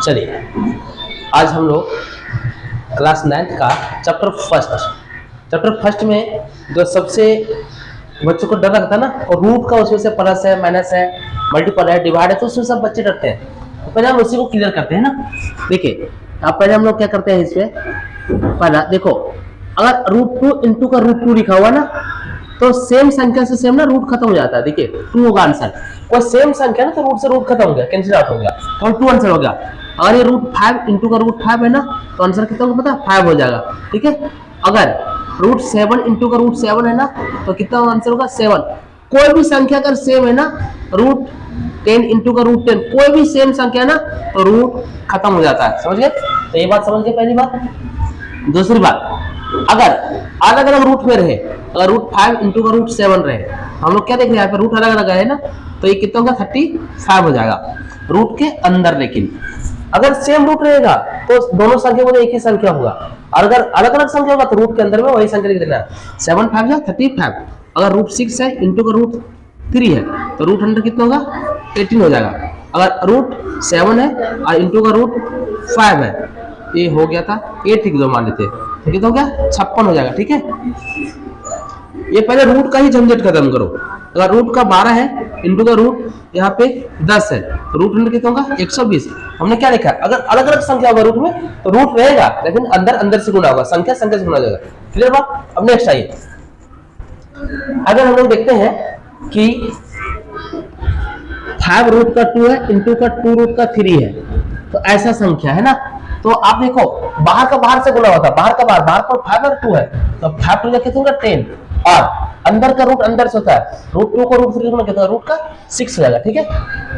चलिए आज हम लोग क्लास 9th का चैप्टर फर्स्ट में जो सबसे बच्चों को डर लगता है ना, और रूट का उसमें से प्लस है, माइनस है, मल्टीपल है, डिवाइड है, तो उसमें सब बच्चे डरते हैं। तो पहले हम उसी को क्लियर करते हैं ना। देखिए अब पहले हम लोग क्या करते हैं, इसमें पहला देखो, अगर √2 इंटू का √2 लिखा हुआ ना, तो सेम संख्या से सेम ना रूट खत्म हो जाता है। देखिए 2 होगा आंसर, कोई सेम संख्या ना तो रूट से रूट खत्म हो गया, कैंसिल आउट हो गया, और 2 आंसर हो गया। अगर ये √5 इंटू का √5 है ना, तो आंसर कितना होगा पता है, 5 हो जाएगा। ठीक है, अगर √7 इंटू का √7 है ना, तो कितना आंसर होगा 7। कोई भी संख्या अगर सेम है ना, √10 इंटू का √10, कोई भी सेम संख्या ना, तो रूट खत्म हो जाता है। समझ गए? तो ये बात समझ गए पहली बात। दूसरी बात, अगर अलग अलग रूट में रहे, अगर √5 इंटू का √7 रहे, हम लोग क्या देख रहे हैं यहाँ पे रूट अलग अलग है ना, तो ये कितना होगा 35 हो जाएगा रूट के अंदर। लेकिन अगर सेम रूट रहेगा तो दोनों संख्या में एक ही संख्या होगा, और अगर अलग अलग संख्या होगा तो रूट के अंदर में वही संख्या लिख देना है। 7 5 35। अगर √6 है इंटू का √3 है, तो रूट अंदर कितना होगा 18 हो जाएगा। अगर √7 है और इंटू का √5 है, ये हो गया था 8 लिख दो मान लेते, तो कितना हो गया 56 हो जाएगा। ठीक है, ये पहले रूट का ही झंझट खत्म करो। अगर रूट का 12 है इंटू का रूट यहाँ पे 10 है, तो रूट अंदर कितना होगा 120। हमने क्या लिखा, अगर अलग अलग संख्या होगा रूट में तो रूट रहेगा, लेकिन अंदर अंदर से गुना होगा, संख्या संख्या से गुना जाएगा। क्लियर बात? अब नेक्स्ट आइए, अगर हम लोग देखते हैं कि 5 रूट का 2 है इंटू का 2 रूट का 3 है, तो ऐसा संख्या है ना, तो आप देखो बाहर का बाहर से गुना होता है, बाहर का बाहर, बाहर पर 5 और 2 है, तो 5 2 कितना होगा 10, और अंदर का रूट अंदर से होता है, √2 को √3 में कितना, रूट का 6 हो जाएगा। ठीक है,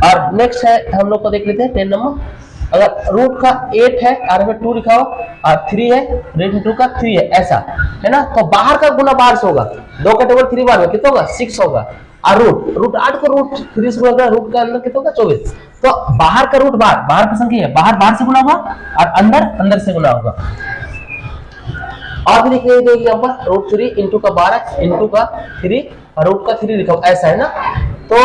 और नेक्स्ट है हम लोग को देख लेते हैं 10 नंबर। अगर रूट का 8 है और में 2 लिखा हो और 3 है, √2 का 3 है, ऐसा है ना, तो बाहर का गुना बाहर से होगा, 2 का टेबल 3 बार में कितना होगा 6 होगा, और √8 को √3 से गुना, रूट का अंदर कितना होगा 24। तो बाहर का रूट बाहर, बाहर की संख्या है, बाहर बाहर से गुना होगा और अंदर अंदर से गुना होगा। और भी देख लीजिए एग्जांपल, √3 इंटू का 12 इंटू का 3 और रूट का 3 लिखा हुआ, ऐसा है ना, तो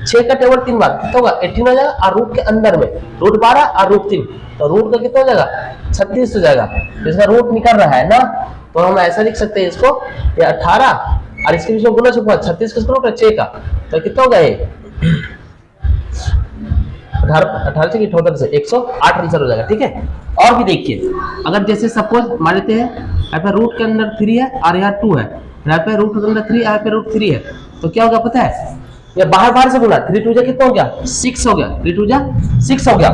6 का टेबल 3 बार कितना होगा 18 हो जाएगा, और रूट के अंदर में √12 और √3, तो रूट का कितना हो जाएगा 36 हो जाएगा। इसका रूट निकल रहा है ना, तो हम ऐसा लिख सकते हैं इसको, ये 18 और इसके बीच में गुना छुपा 36 किसका रूट है 6 का, तो कितना होगा ये 18 से 78 से 108 आंसर हो जाएगा। ठीक है, और भी देखिए, अगर जैसे सपोज मान लेते हैं यहाँ पे रूट के अंदर 3 है और यहाँ 2 है, यहाँ पे रूट के अंदर 3, यहाँ पे √3 है, तो क्या होगा पता है, ये बाहर बाहर से गुना 3 2 कितना हो गया 6 हो गया, 3 2 6 हो गया,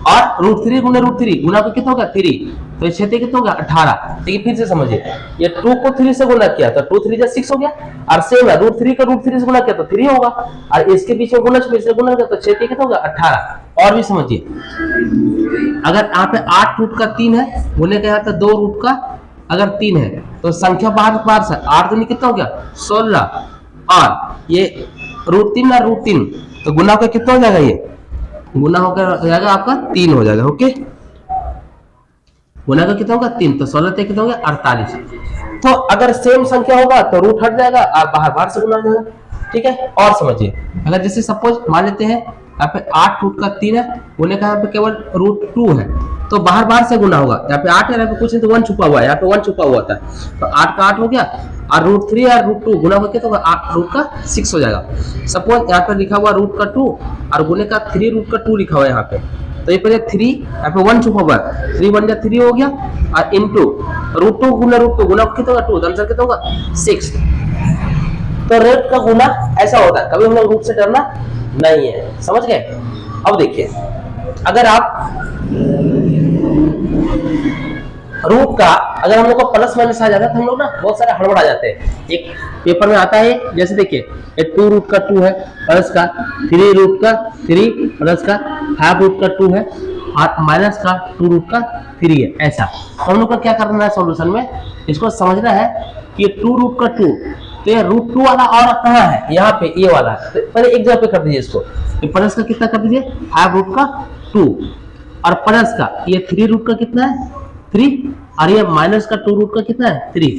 और √3 गुना √3 गुना को कितना हो गया 3, तो ये 6 कितना हो गया 18। देखिए फिर से समझिए, ये 2 को 3 से गुना किया तो 2 3 6 हो गया, और सेम है √3 का √3 से गुना किया तो 3 होगा, और इसके पीछे गुना से गुना किया तो 6 कितना होगा 18। और भी समझिए, अगर यहाँ पे 8 रूट का 3 है, गुने का यहाँ पे 2 रूट का अगर 3 है, तो संख्या बाहर बाहर से 8 दूनी कितना हो गया 16, और ये √3 और √3, तो गुना का कितना हो जाएगा, ये गुना होकर हो जाएगा आपका 3 हो जाएगा। ओके, गुना का कितना होगा 3, तो 16 कितना हो गया 48। तो अगर सेम संख्या होगा तो रूट हट जाएगा और बाहर बाहर से गुना हो जाएगा। ठीक है, और समझिए, अगर जैसे सपोज मान लेते हैं यहाँ पे 8 रूट का 3 है, गुने का यहाँ पे केवल √2 है, तो बाहर बाहर से गुना होगा, यहाँ पे 8 है, यहाँ पे कुछ नहीं तो 1 छुपा हुआ है, यहाँ पे 1 छुपा हुआ था, तो 8 का 8 हो गया, और √3 और √2 गुना होकर तो 8 रूट का 6 हो जाएगा। सपोज यहाँ पे लिखा हुआ रूट का 2 और गुने का 3 रूट का 2 लिखा हुआ है यहाँ पे, तो ये पहले 3 यहाँ पे 1 छुपा हुआ है, 3 1 जा 3 हो गया, और इंटू √2 गुना √2 गुना कितना होगा 2, आंसर कितना होगा 6। तो रूट का गुना ऐसा होता है, कभी हम लोग रूट से डरना नहीं है। समझ गए? अब देखिए, अगर आप रूट का अगर हम लोग को प्लस माइनस आ जाता है तो हम लोग ना बहुत सारे हड़बड़ा जाते हैं। एक पेपर में आता है, जैसे देखिए 2 रूट का 2 है प्लस का 3 रूट का 3 प्लस का 5 रूट का 2 है और माइनस का 2 रूट का 3 है, ऐसा। तो हम लोग को क्या करना है सॉल्यूशन में, इसको समझना है कि ये 2 रूट का 2, तो ये √2 वाला और कहाँ है, यहाँ पे ये वाला है, तो पहले एक जगह पे कर दीजिए इसको, ये प्लस का कितना कर दीजिए 5 रूट का 2, और प्लस का ये 3 रूट का कितना है 3, और ये माइनस का 2 रूट का कितना है 3।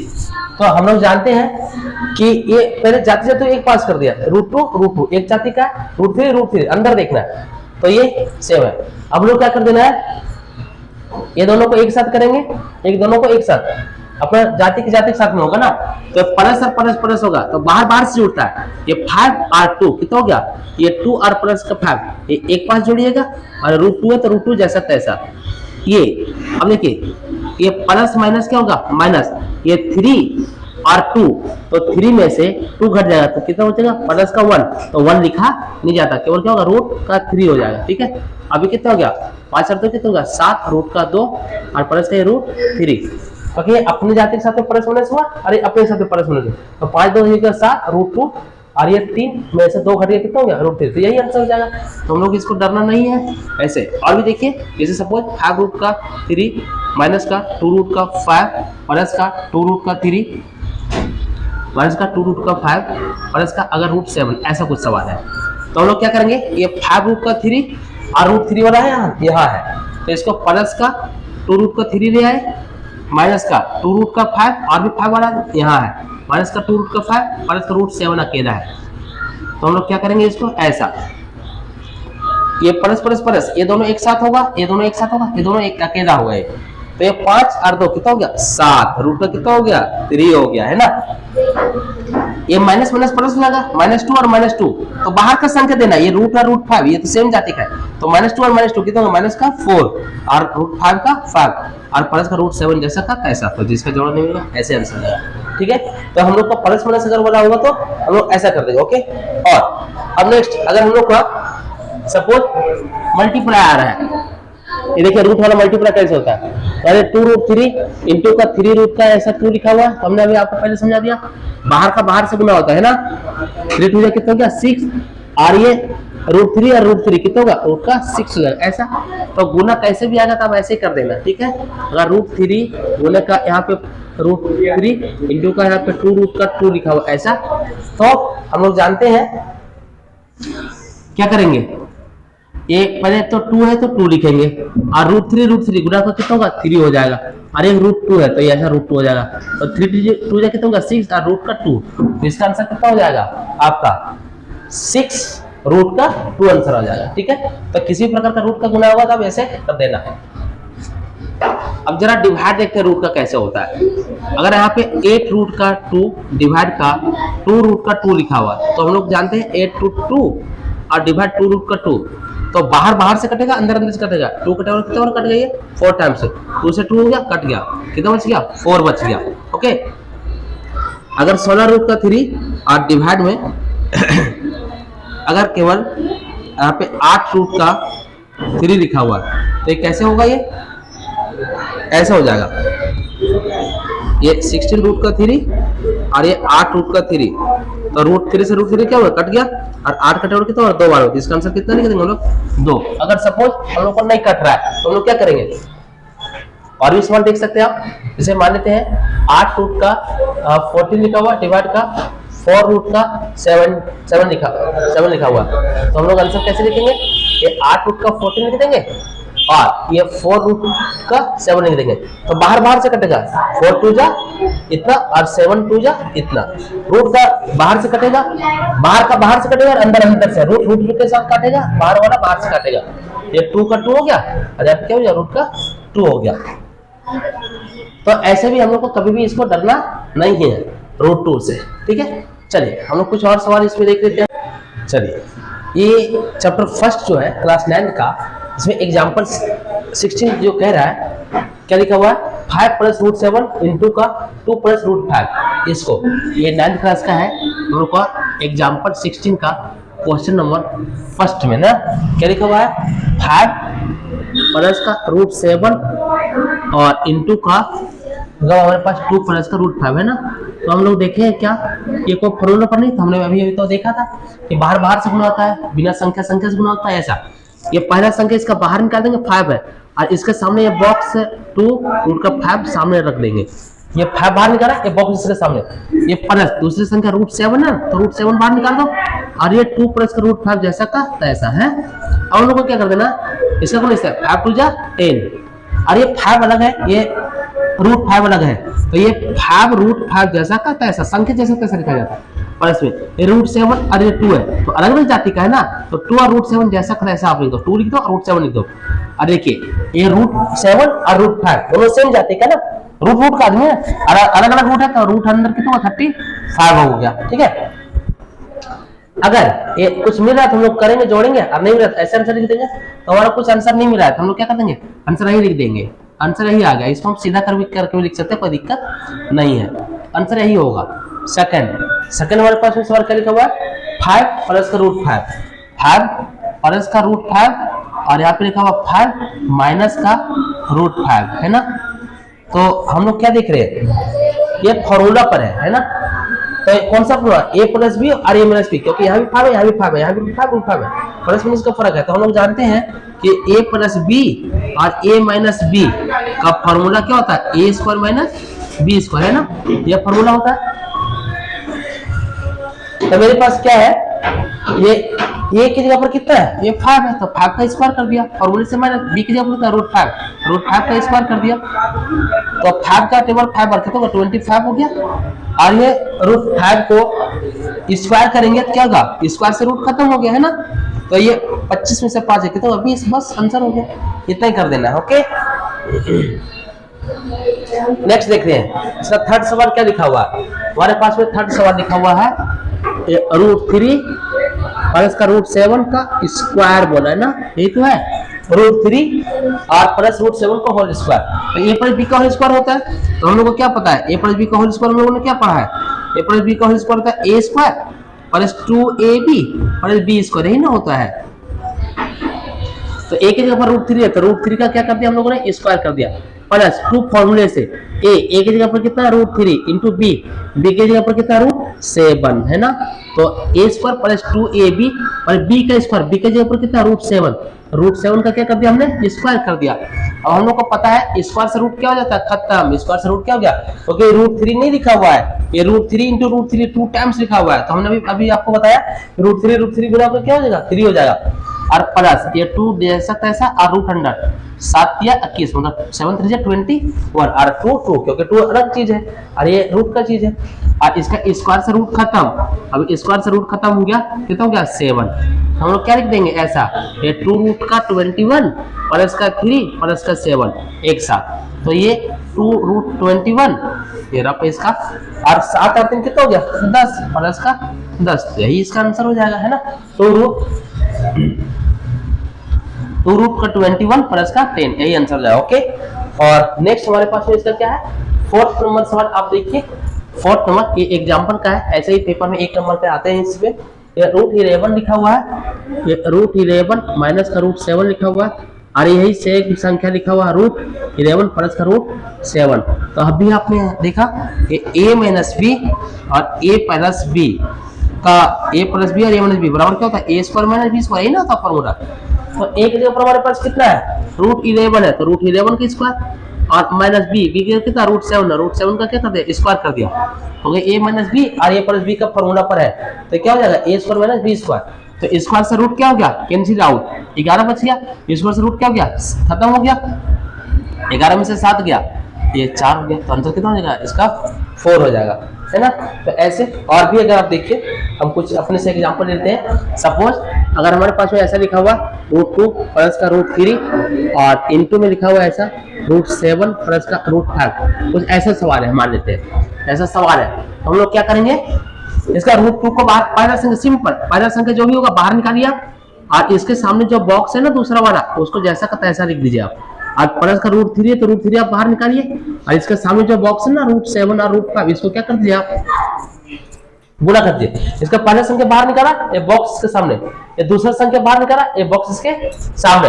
तो हम लोग जानते हैं कि ये पहले जाते जाते एक पास कर दिया, √2 एक जाति का √3 अंदर देखना है, तो ये सेम है। अब लोग क्या कर देना है, ये दोनों को एक साथ करेंगे, एक दोनों को एक साथ, अपना जाति के साथ में होगा ना, तो प्लस और प्लस प्लस होगा तो बाहर बाहर से जुड़ता है। ये 5R2 कितना हो गया, ये 2R प्लस का 5, ये एक पास जोड़िएगा और √2 है तो √2 जैसा तैसा। ये अब देखिए ये प्लस माइनस क्या होगा, माइनस, ये 3R2 तो 3 में से 2 घट जाएगा तो कितना बचेगा, प्लस का 1, तो 1 लिखा नहीं जाता, केवल क्या होगा रूट का 3 हो जाएगा। ठीक है, अभी कितना हो गया 5 और 2 कितना होगा 7, रूट का 2 और प्लस का √3, क्योंकि ये अपने जाति के साथ में प्लस माइनस हुआ और ये अपने साथ में प्लस माइनस हुआ, तो 5 2 7 √2 और ये 3 में से 2 घट गया कितना हो गया √3, तो यही आंसर हो जाएगा। तो हम लोग इसको डरना नहीं है। ऐसे और भी देखिए, जैसे सपोज 5 रूट का 3 माइनस का 2 रूट का 5 प्लस का 2 रूट का 3 माइनस का 2 रूट का 5 प्लस का अगर √7, ऐसा कुछ सवाल है तो हम लोग क्या करेंगे, ये 5 रूट का 3 और √3 वाला है यहाँ है, तो इसको प्लस का 2 रूट का 3 ले आए, माइनस का 2 रूट का 5 और भी 5 वाला यहाँ है, माइनस का 2 रूट का 5 प्लस का √7 अकेला है। तो हम लोग क्या करेंगे इसको ऐसा, ये प्लस प्लस प्लस ये दोनों एक साथ होगा, ये दोनों एक साथ होगा, ये दोनों एक अकेला हुआ है, तो ये 5 और 2 कितना हो गया 7, रूट का कितना हो गया 3 हो गया है ना। ये माइनस माइनस प्लस लगा, -2 और -2 तो बाहर का संख्या देना, ये रूट और √5 ये तो सेम जाति का है, तो -2 और -2 कितना होगा, माइनस का 4 और √5 का 5 और प्लस का √7 जैसा का तैसा, तो जिसका जवाब नहीं मिलेगा ऐसे आंसर आएगा। ठीक है, तो हम लोग का प्लस माइनस अगर वाला होगा तो हम लोग ऐसा कर देंगे। ओके, और अब नेक्स्ट अगर हम लोग का सपोज मल्टीप्लाई आ रहा है, ये देखिए रूट वाला मल्टीप्लाई कैसे होता है, अरे 2√3 इंटू का 3 रूट का ऐसा 2 लिखा हुआ है, हमने अभी आपको पहले समझा दिया, बाहर का बाहर से गुना होता है ना, 3 2 कितना हो गया 6 और ये √3 और √3 कितना होगा रूट का 6 हो जाएगा ऐसा। तो गुना कैसे भी आएगा तो आप ऐसे ही कर देना। ठीक है, अगर √3 गुना का यहाँ पे √3 इंटू का यहाँ पे 2 रूट का 2 लिखा हुआ ऐसा, तो हम लोग जानते हैं क्या करेंगे, ये पहले तो 2 है तो 2 लिखेंगे और √3 गुना का कितना होगा 3 हो जाएगा, और एक √2 है तो ये ऐसा √2 हो जाएगा, और 3 2 कितना होगा 6 और रूट का 2, तो इसका आंसर कितना हो जाएगा आपका 6 रूट का 2 आंसर हो जाएगा। ठीक है, तो किसी प्रकार का रूट का गुना होगा तो आप ऐसे कर देना है। अब जरा डिवाइड देखते हैं रूट का कैसे होता है। अगर यहाँ पे 8 रूट का 2 डिवाइड का 2 रूट का 2 लिखा हुआ तो हम लोग जानते हैं 8 to 2 और डिवाइड 2 रूट का 2, तो बाहर बाहर से कटेगा अंदर अंदर से कटेगा, 2 कटेगा कितना बार कट गया ये 4 टाइम्स, 2 से 2 हो गया कट गया, कितना बच गया 4 बच गया। ओके, अगर 16 रूट का 3 और डिवाइड में अगर केवल यहाँ पे 8 रूट का 3 लिखा हुआ तो ये कैसे होगा, ये ऐसा हो जाएगा, ये 16 रूट का 3 और ये 8 रूट का 3, तो √3 से √3 क्या हुआ कट गया और 8 कटे और कितना हुआ 2 बार होती है, इसका आंसर कितना लिखेंगे हम लोग 2। अगर सपोज हम लोग को नहीं कट रहा है तो हम लोग क्या करेंगे, और भी सवाल देख सकते हैं आप, जैसे मान लेते हैं 8 रूट का 14 लिखा हुआ डिवाइड का 4 रूट का 7 लिखा हुआ, तो हम लोग आंसर कैसे लिखेंगे, ये 8 रूट का 14 लिख देंगे और ये 4 रूट का 7 लिख देंगे, तो बाहर बाहर से कटेगा 4 2 जा इतना और 7 2 जा इतना, रूट का बाहर से कटेगा, बाहर का बाहर से कटेगा और अंदर अंदर से रूट रूट के साथ काटेगा, बाहर वाला बाहर से काटेगा, ये 2 का 2 हो गया और यहाँ क्या हो गया रूट का 2 हो गया। तो ऐसे भी हम लोग को कभी भी इसको डरना नहीं है √2 से। ठीक है, चलिए हम लोग कुछ और सवाल इसमें देख लेते हैं। चलिए, ये चैप्टर फर्स्ट जो है क्लास 9 का, इसमें एग्जाम्पल 16 जो कह रहा है, क्या लिखा हुआ है 5 + √7 इंटू का 2 + √5, इसको ये 9th क्लास का है, हम लोग का एग्जाम्पल 16 का क्वेश्चन नंबर फर्स्ट में ना क्या लिखा हुआ है 5 प्लस का √7 और इंटू का हमारे पास 2 प्लस का √5 है ना, तो हम लोग देखे क्या ये कोई फॉर्मूला पर नहीं था, हमने अभी तो देखा था कि बाहर बाहर से गुना होता है, बिना संख्या से गुना होता है ऐसा। ये पहला संख्या इसका बाहर निकाल देंगे 5 है और इसके सामने ये बॉक्स 2 उनका 5 सामने रख देंगे, ये 5 बाहर निकाला, ये बॉक्स इसके सामने, ये प्लस दूसरी संख्या √7 है तो √7 बाहर निकाल दो और ये 2 प्लस का √5 जैसा का तैसा है। अब हम लोग को क्या कर देना, इसका कौन है 5 2 जा 10 और ये 5 अलग है, ये √5 अलग है, तो ये 5 √5 जैसा का तैसा संख्या जैसा तैसा लिखा जाता है। प्लस में ये √7 और ये 2 है तो अलग अलग जाति का है ना, तो 2 और √7 जैसा का ऐसा आप लिख दो, 2 लिख दो और √7 लिख दो। और देखिए ये √7 और √5 दोनों सेम जाति का ना, रूट का आदमी है, अलग अलग रूट है तो रूट अंदर कितना हुआ 35 हो गया। ठीक है, अगर ये कुछ मिल रहा है तो हम लोग करेंगे जोड़ेंगे, और नहीं मिल रहा ऐसे आंसर लिख देंगे। तो हमारा कुछ आंसर नहीं मिला है तो हम लोग क्या कर देंगे, आंसर यही लिख देंगे। आंसर यही आ गया, इसको हम सीधा करके भी लिख सकते हैं, कोई दिक्कत नहीं है, आंसर यही होगा। सेकंड हमारे पास में सवाल क्या लिखा हुआ है, 5 प्लस का √5, 5 प्लस का √5 और यहाँ पे लिखा हुआ 5 माइनस का √5 है ना। तो हम लोग क्या देख रहे हैं, ये फॉर्मूला पर है ना। तो कौन सा फॉर्मूला, a प्लस बी और a माइनस बी, क्योंकि यहाँ भी 5 है यहाँ भी 5 है यहाँ भी 5 है, प्लस माइनस का फर्क है। तो हम लोग जानते हैं कि a प्लस बी और a माइनस बी का फॉर्मूला क्या होता है, a square minus B square है ना, यह फॉर्मूला होता है। तो मेरे पास क्या है, ये की जगह पर कितना है, ये 5 है तो 5 का स्क्वायर कर दिया, फॉर्मूले से माइनस b की जगह पर कितना √5 का स्क्वायर कर दिया। तो 5 का टेबल 5 बार कितना होगा 25 हो गया, और ये √5 को स्क्वायर करेंगे क्या होगा, स्क्वायर से रूट खत्म हो गया है ना। तो ये 25 में से 5 है कितना होगा 20, बस आंसर हो गया, इतना ही कर देना है। ओके, नेक्स्ट देखते हैं इसका थर्ड सवाल क्या लिखा हुआ है। हमारे पास में थर्ड सवाल लिखा हुआ है √3 और इसका √7 का स्क्वायर बोला है ना, यही तो है, √3 और प्लस √7 का होल स्क्वायर। तो a प्लस बी का होल स्क्वायर होता है, तो हम लोग को क्या पता है, a प्लस बी का होल स्क्वायर हम लोगों ने क्या पढ़ा है, a प्लस बी का होल स्क्वायर होता है a square plus 2ab plus b square, यही ना होता है। तो a की जगह पर √3 है तो √3 का क्या कर दिया हम लोगों ने, स्क्वायर कर दिया, प्लस 2 फॉर्मूले से a की जगह पर कितना √3 इंटू b की जगह पर कितना √7 है ना। तो a स्क्वायर प्लस 2ab और b का स्क्वायर b की जगह पर कितना √7 का क्या कर दिया हमने, स्क्वायर कर दिया। अब हम लोग को पता है स्क्वायर से रूट क्या हो जाता है, खत्म, स्क्वायर से रूट क्या हो गया, क्योंकि √3 नहीं लिखा हुआ है, ये √3 इंटू √3 2 टाइम्स लिखा हुआ है। तो हमने अभी आपको बताया √3 गुना क्या हो जाएगा 3 हो जाएगा, और प्लस ये 2 जैसा तैसा और √100 7 या 21 मतलब 7 3 जा 21 और 2 क्योंकि 2 अलग चीज है और ये रूट का चीज है, और इसका स्क्वायर से रूट खत्म। अब स्क्वायर से रूट खत्म हो गया, कितना हो गया 7। हम लोग क्या लिख देंगे ऐसा, ये 2 रूट का 21 प्लस का 3 प्लस का 7 एक साथ, तो ये 2 रूट 21 ये रहा इसका, और 7 और 3 कितना हो गया 10 प्लस का 10, यही इसका आंसर हो जाएगा है ना। 2 रूट का 21 प्लस का 10, यही आंसर हो जाएगा। ओके, और नेक्स्ट हमारे पास में इसका क्या है, 4th नंबर सवाल आप देखिए। 4th नंबर ये एग्जांपल का है, ऐसे ही पेपर में 1 नंबर पे आते हैं। इसमें ये √11 लिखा हुआ है, ये √11 माइनस का √7 लिखा हुआ है, और यही से एक संख्या लिखा हुआ है √11 प्लस का √7। तो अभी आपने देखा कि a माइनस बी और a प्लस बी का a प्लस बी और a माइनस बी बराबर क्या होता है, a square minus B square, यही ना होता फॉर्मूला। तो a की जगह पर हमारे पास कितना है √11 है, तो √11 का स्क्वायर और माइनस बी की कितना √7 है, √7 का क्या कर दिया स्क्वायर कर दिया, तो a माइनस बी और a प्लस बी का फॉर्मूला पर है, तो क्या हो जाएगा a square minus B square. तो स्क्वायर से रूट क्या हो गया, कैंसिल आउट, 11 बच गया, स्क्वायर से रूट क्या हो गया खत्म हो गया, 11 में से 7 गया, ये 4 हो गया, तो आंसर कितना हो जाएगा इसका 4 हो जाएगा है ना। तो ऐसे और भी अगर आप देखिए, हम कुछ अपने से एग्जांपल लेते हैं। सपोज अगर हमारे पास में ऐसा लिखा हुआ √2 प्लस का √3 और इनटू में लिखा हुआ ऐसा √7 प्लस का √5, कुछ ऐसा सवाल है, मान लेते हैं ऐसा सवाल है, हम लोग क्या करेंगे, इसका √2 को बाहर, पायदा संख्या सिंपल, पायदा संख्या जो भी होगा बाहर निकालिए, और इसके सामने जो बॉक्स है ना दूसरा वाला, उसको जैसा का तैसा लिख दीजिए आप, और प्लस का √3 है तो √3 आप बाहर निकालिए, और इसके सामने जो बॉक्स है ना √7 और √5, इसको क्या कर दीजिए आप गुणा कर दिए। इसका पहला संख्या बाहर निकाला, ये बॉक्स के सामने, ये दूसरा संख्या बाहर निकाला, ये बॉक्स इसके सामने,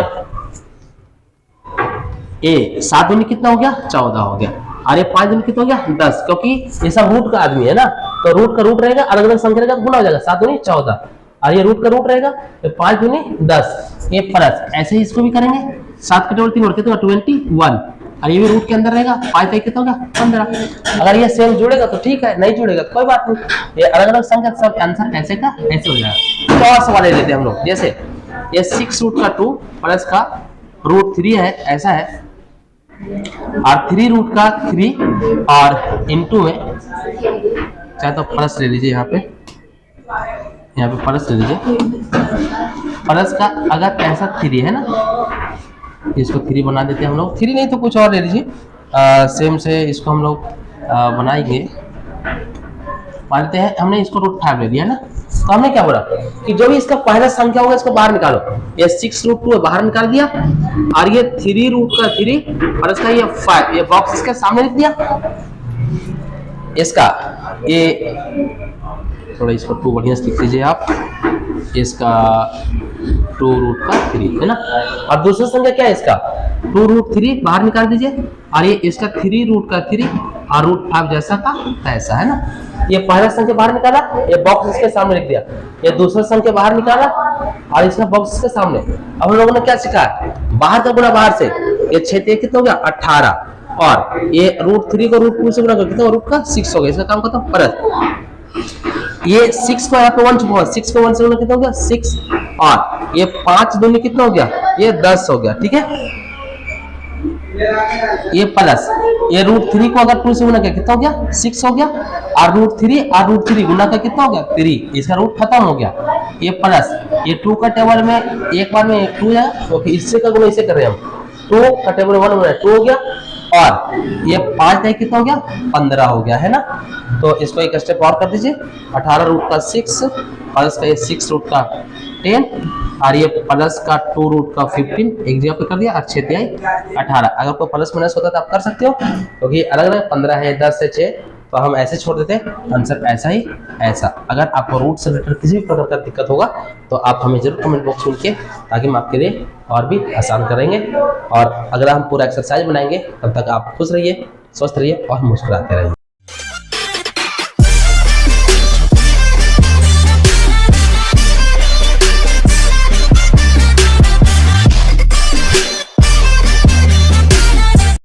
ये 7 दूनी कितना हो गया 14 हो गया, और ये 5 दूनी कितना हो गया 10, क्योंकि ये सब रूट का आदमी है ना, तो रूट का रूट रहेगा, अलग अलग संख्या रहेगा गुणा हो जाएगा, 7 दूनी 14, और ये रूट का रूट रहेगा, तो 5 दूनी 10, ये प्लस, ऐसे ही इसको भी करेंगे, 7 का टेबल 3 और कितना 21, और ये भी रूट के अंदर रहेगा, 5 तक कितना होगा 15। अगर ये सेम जुड़ेगा तो ठीक है, नहीं जुड़ेगा तो कोई बात नहीं, ये अलग अलग संख्या सब आंसर ऐसे का ऐसे हो जाएगा। तो और सवाल ले लेते हैं हम लोग, जैसे ये 6 रूट का 2 प्लस का √3 है ऐसा है, और 3 रूट का 3 और इनटू में चाहे तो प्लस ले लीजिए यहाँ पे, यहाँ पे प्लस ले लीजिए। प्लस का अगर ऐसा 3 है ना, इसको 3 बना देते हैं हम लोग। 3 नहीं तो कुछ और ले लीजिए। सेम से इसको हम लोग बनाएंगे। मान लेते हैं हमने इसको √5 ले लिया ना, तो हमने क्या बोला कि जो भी इसका पहला संख्या होगा इसको बाहर निकालो। ये 6√2 है, बाहर निकाल दिया। और ये 3√3 और इसका ये 5, ये बॉक्स इसके सामने लिख दिया। इसका ये थोड़ा इसको 2 बढ़िया से लिख लीजिए आप। इसका 2√3 है ना। और दूसरा संख्या क्या है इसका 2√3 बाहर निकाल दीजिए। और ये इसका 3√3 और √5 जैसा का तैसा है ना। ये पहला संख्या बाहर निकाला, ये बॉक्स इसके सामने लिख दिया। ये दूसरा संख्या बाहर निकाला और इसका बॉक्स इसके सामने। अब हम लोगों ने क्या सीखा, बाहर का गुणा बाहर से। ये 6 कितना हो गया 18, और ये √3 को √2 से गुणा कर कितना √6 हो गया। इसका काम खत्म। परत ये 6 को यहाँ पे 1 छुपा, 6 को 1 से गुणा कितना हो गया 6, और ये 5 दूनी कितना हो गया ये 10 हो गया। ठीक है, ये प्लस ये √3 को अगर 2 से गुणा किया कितना हो गया 6 हो गया, और √3 गुणा का कितना हो गया 3, इसका रूट खत्म हो गया। ये प्लस ये 2 का टेबल में एक बार में 2 है, तो इससे का गुणा इसे कर रहे हैं हम। 2 का टेबल 1 में 2 हो गया, और ये 5 है कितना हो गया 15 हो गया है ना। तो इसको एक स्टेप और कर दीजिए। 18√6 प्लस का ये 6√10, और ये प्लस का 2√15 एक जगह पे कर दिया, और 6 तिहाई 18। अगर कोई प्लस माइनस होता तो आप कर सकते हो, क्योंकि अलग अलग 15 है 10 है 6, तो हम ऐसे छोड़ देते हैं। आंसर ऐसा ही ऐसा। अगर आपको रूट से रिलेटेड किसी भी प्रकार का दिक्कत होगा तो आप हमें जरूर कमेंट बॉक्स में लिखिए, ताकि हम आपके लिए और भी आसान करेंगे। और अगर हम पूरा एक्सरसाइज बनाएंगे तब तक आप खुश रहिए, स्वस्थ रहिए और मुस्कुराते रहिए।